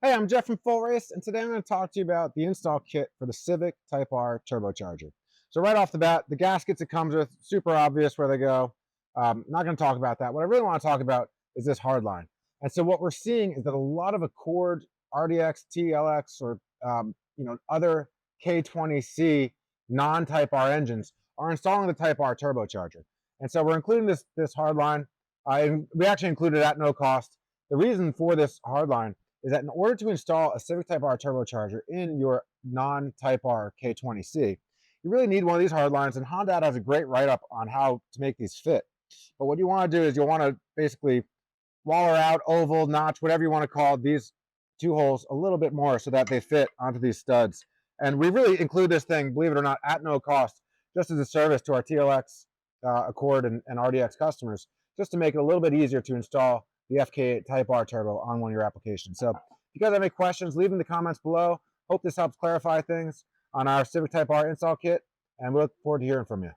Hey, I'm Jeff from Full Race, and today I'm going to talk to you about the install kit for the Civic Type R turbocharger. So right off the bat, the gaskets it comes with, super obvious where they go. Not going to talk about that. What I really want to talk about is this hardline. And so what we're seeing is that a lot of Accord, RDX, TLX, or other K20C non-Type R engines are installing the Type R turbocharger. And so we're including this hardline. We actually included it at no cost. The reason for this hardline is that in order to install a Civic Type R turbocharger in your non-Type R K20C, you really need one of these hardlines, and Honda has a great write-up on how to make these fit. But what you want to do is you'll want to basically waller out, oval, notch, whatever you want to call these two holes a little bit more so that they fit onto these studs. And we really include this thing, believe it or not, at no cost, just as a service to our TLX, Accord, and RDX customers, just to make it a little bit easier to install the FK8 Type R turbo on one of your applications. So if you guys have any questions, leave them in the comments below. Hope this helps clarify things on our Civic Type R install kit, and we look forward to hearing from you.